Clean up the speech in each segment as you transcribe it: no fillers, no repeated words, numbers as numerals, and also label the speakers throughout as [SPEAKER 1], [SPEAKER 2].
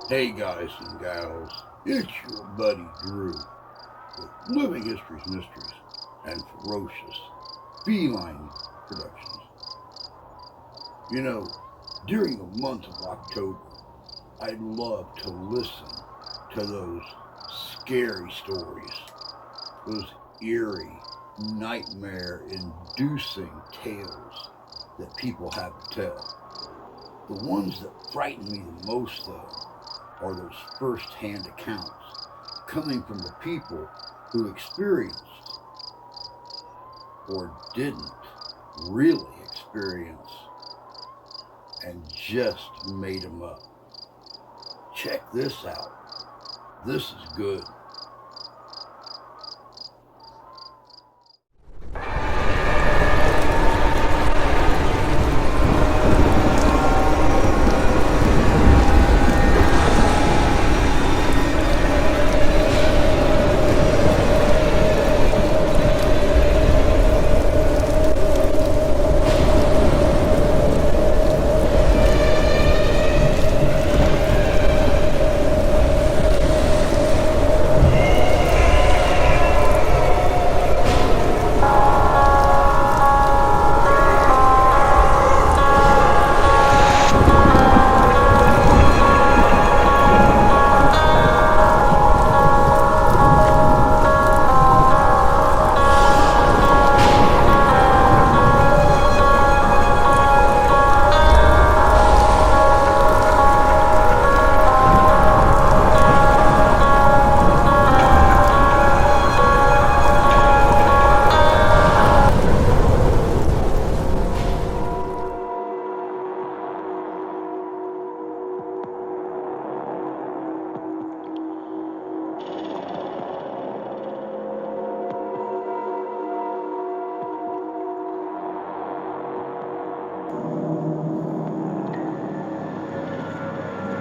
[SPEAKER 1] Hey guys and gals, it's your buddy Drew with Living History's Mysteries and Ferocious Feline Productions. You know, during the month of October, I love to listen to those scary stories, those eerie, nightmare inducing tales that people have to tell. The ones that frighten me the most, though, are those first hand accounts coming from the people who experienced or didn't really experience and just made them up. Check this out. This is good.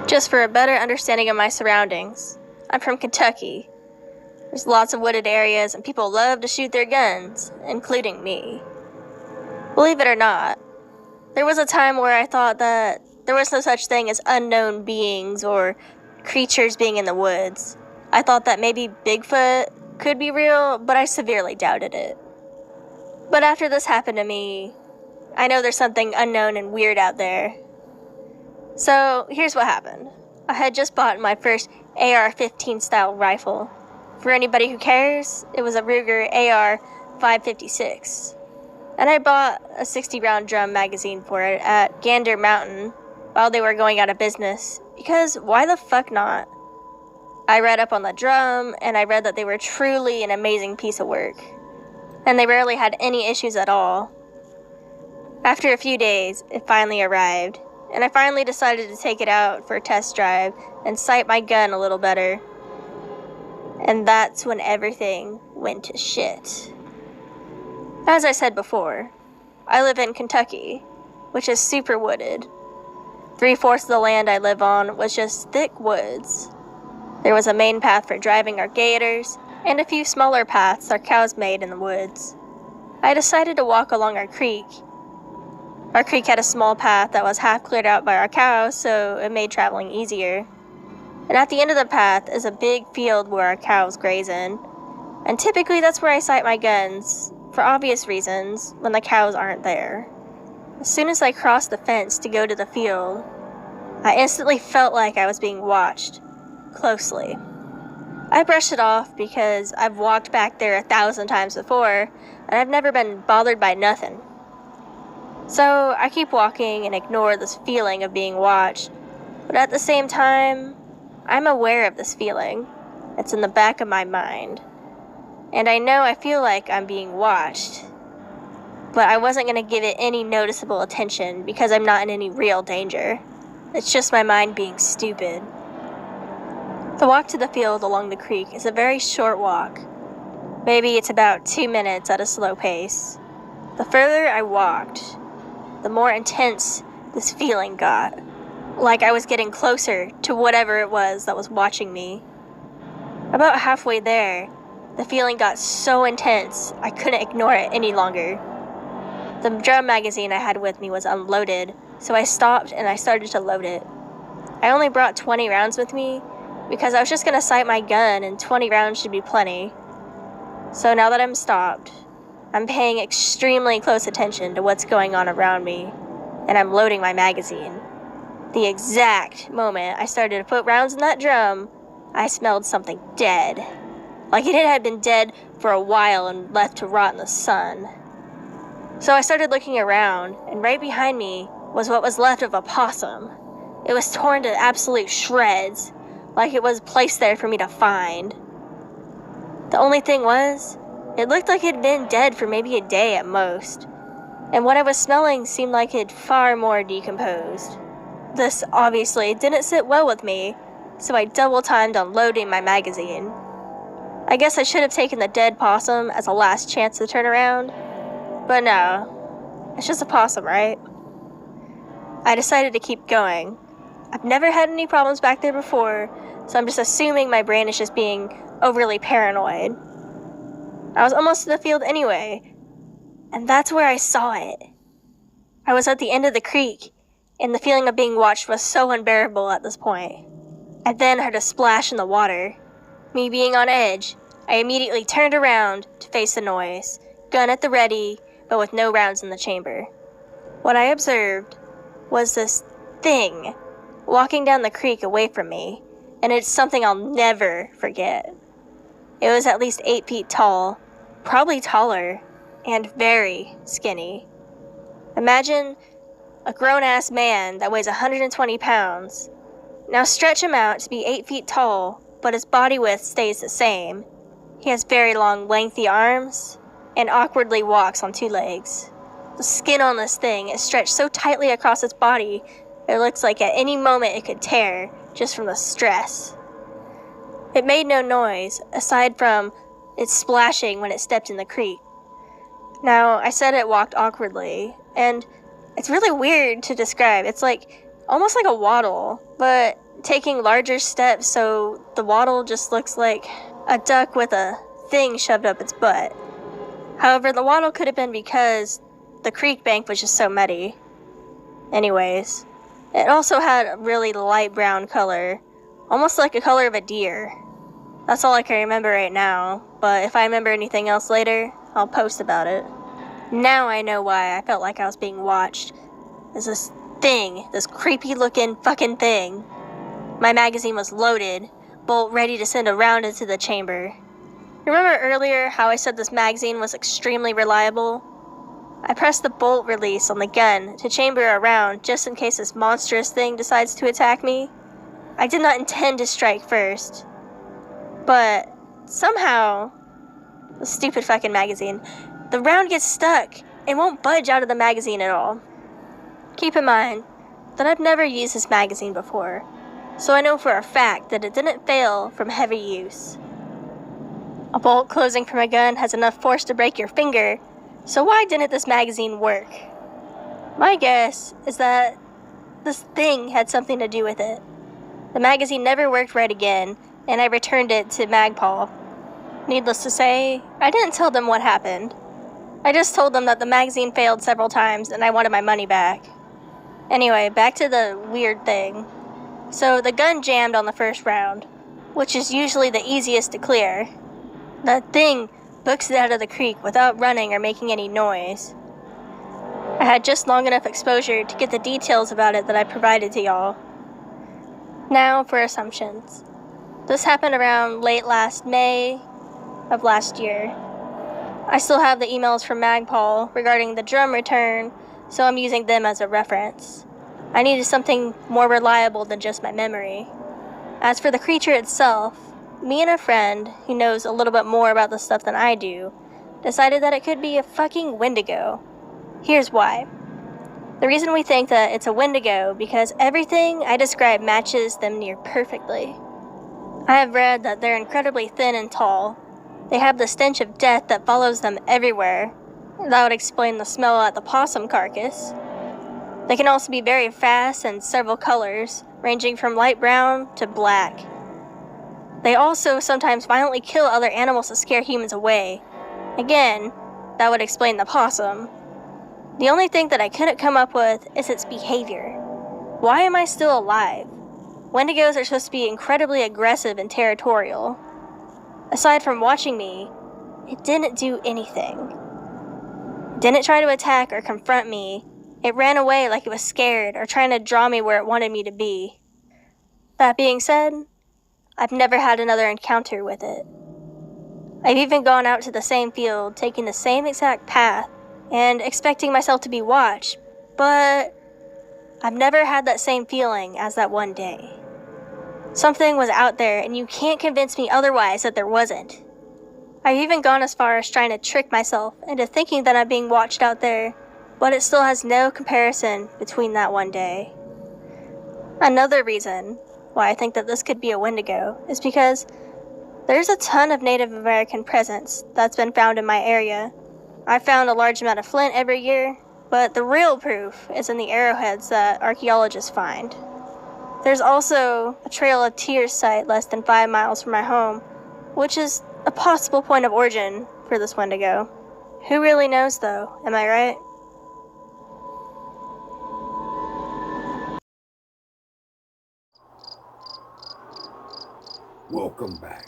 [SPEAKER 2] Just for a better understanding of my surroundings, I'm from Kentucky. There's lots of wooded areas and people love to shoot their guns, including me. Believe it or not, there was a time where I thought that there was no such thing as unknown beings or creatures being in the woods. I thought that maybe Bigfoot could be real, but I severely doubted it. But after this happened to me, I know there's something unknown and weird out there. So here's what happened. I had just bought my first AR-15 style rifle. For anybody who cares, it was a Ruger AR-556. And I bought a 60-round drum magazine for it at Gander Mountain while they were going out of business, because why the fuck not? I read up on the drum, and I read that they were truly an amazing piece of work. And they rarely had any issues at all. After a few days, it finally arrived, and I finally decided to take it out for a test drive and sight my gun a little better. And that's when everything went to shit. As I said before, I live in Kentucky, which is super wooded. 3/4 of the land I live on was just thick woods. There was a main path for driving our gators, and a few smaller paths our cows made in the woods. I decided to walk along our creek. Our creek had a small path that was half cleared out by our cows, so it made traveling easier. And at the end of the path is a big field where our cows graze in. And typically that's where I sight my guns, for obvious reasons, when the cows aren't there. As soon as I crossed the fence to go to the field, I instantly felt like I was being watched, closely. I brushed it off because I've walked back there 1,000 times before, and I've never been bothered by nothing. So I keep walking and ignore this feeling of being watched, but at the same time, I'm aware of this feeling. It's in the back of my mind. And I know I feel like I'm being watched, but I wasn't going to give it any noticeable attention because I'm not in any real danger. It's just my mind being stupid. The walk to the field along the creek is a very short walk. Maybe it's about 2 minutes at a slow pace. The further I walked, the more intense this feeling got, like I was getting closer to whatever it was that was watching me. About halfway there, the feeling got so intense I couldn't ignore it any longer. The drum magazine I had with me was unloaded, so I stopped and I started to load it. I only brought 20 rounds with me because I was just going to sight my gun and 20 rounds should be plenty. So now that I'm stopped, I'm paying extremely close attention to what's going on around me, and I'm loading my magazine. The exact moment I started to put rounds in that drum, I smelled something dead. Like it had been dead for a while and left to rot in the sun. So I started looking around, and right behind me was what was left of a possum. It was torn to absolute shreds, like it was placed there for me to find. The only thing was, it looked like it had been dead for maybe a day at most, and what I was smelling seemed like it far more decomposed. This obviously didn't sit well with me, so I double-timed on loading my magazine. I guess I should have taken the dead possum as a last chance to turn around, but no, it's just a possum, right? I decided to keep going. I've never had any problems back there before, so I'm just assuming my brain is just being overly paranoid. I was almost to the field anyway, and that's where I saw it. I was at the end of the creek, and the feeling of being watched was so unbearable at this point. I then heard a splash in the water. Me being on edge, I immediately turned around to face the noise, gun at the ready, but with no rounds in the chamber. What I observed was this thing walking down the creek away from me, and it's something I'll never forget. It was at least 8 feet tall, probably taller, and very skinny. Imagine a grown-ass man that weighs 120 pounds. Now stretch him out to be 8 feet tall, but his body width stays the same. He has very long, lengthy arms, and awkwardly walks on 2 legs. The skin on this thing is stretched so tightly across its body, it looks like at any moment it could tear, just from the stress. It made no noise, aside from its splashing when it stepped in the creek. Now, I said it walked awkwardly, and it's really weird to describe. It's almost like a waddle, but taking larger steps, so the waddle just looks like a duck with a thing shoved up its butt. However, the waddle could have been because the creek bank was just so muddy. Anyways, it also had a really light brown color, almost like the color of a deer. That's all I can remember right now, but if I remember anything else later, I'll post about it. Now I know why I felt like I was being watched. There's this thing, this creepy looking fucking thing. My magazine was loaded, bolt ready to send a round into the chamber. Remember earlier how I said this magazine was extremely reliable? I pressed the bolt release on the gun to chamber a round just in case this monstrous thing decides to attack me. I did not intend to strike first. But somehow, the stupid fucking magazine, the round gets stuck and won't budge out of the magazine at all. Keep in mind that I've never used this magazine before, so I know for a fact that it didn't fail from heavy use. A bolt closing from a gun has enough force to break your finger, so why didn't this magazine work? My guess is that this thing had something to do with it. The magazine never worked right again, and I returned it to Magpul. Needless to say, I didn't tell them what happened. I just told them that the magazine failed several times and I wanted my money back. Anyway, back to the weird thing. So the gun jammed on the first round, which is usually the easiest to clear. The thing books it out of the creek without running or making any noise. I had just long enough exposure to get the details about it that I provided to y'all. Now for assumptions. This happened around late last May of last year. I still have the emails from Magpul regarding the drum return, so I'm using them as a reference. I needed something more reliable than just my memory. As for the creature itself, me and a friend who knows a little bit more about this stuff than I do decided that it could be a fucking Wendigo. Here's why. The reason we think that it's a Wendigo because everything I describe matches them near perfectly. I have read that they're incredibly thin and tall. They have the stench of death that follows them everywhere. That would explain the smell at the possum carcass. They can also be very fast and several colors, ranging from light brown to black. They also sometimes violently kill other animals to scare humans away. Again, that would explain the possum. The only thing that I couldn't come up with is its behavior. Why am I still alive? Wendigos are supposed to be incredibly aggressive and territorial. Aside from watching me, it didn't do anything. It didn't try to attack or confront me. It ran away like it was scared or trying to draw me where it wanted me to be. That being said, I've never had another encounter with it. I've even gone out to the same field, taking the same exact path, and expecting myself to be watched, but I've never had that same feeling as that one day. Something was out there, and you can't convince me otherwise that there wasn't. I've even gone as far as trying to trick myself into thinking that I'm being watched out there, but it still has no comparison between that one day. Another reason why I think that this could be a Wendigo is because there's a ton of Native American presence that's been found in my area. I've found a large amount of flint every year, but the real proof is in the arrowheads that archaeologists find. There's also a Trail of Tears site less than 5 miles from my home, which is a possible point of origin for this Wendigo. Who really knows though, am I right?
[SPEAKER 1] Welcome back.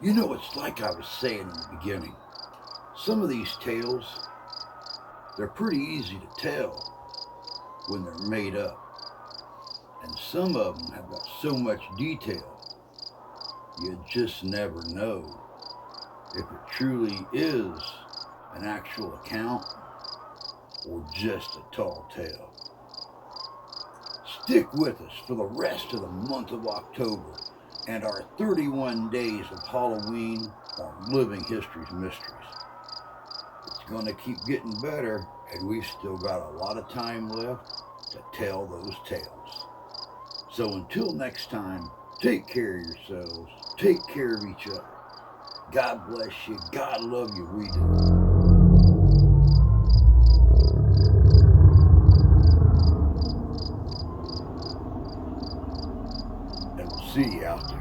[SPEAKER 1] You know, it's like I was saying in the beginning. Some of these tales, they're pretty easy to tell when they're made up. And some of them have got so much detail, you just never know if it truly is an actual account or just a tall tale. Stick with us for the rest of the month of October and our 31 days of Halloween on Living History's Mysteries. It's going to keep getting better, and we've still got a lot of time left to tell those tales. So until next time, take care of yourselves, take care of each other. God bless you, God love you, we do. And we'll see you out there.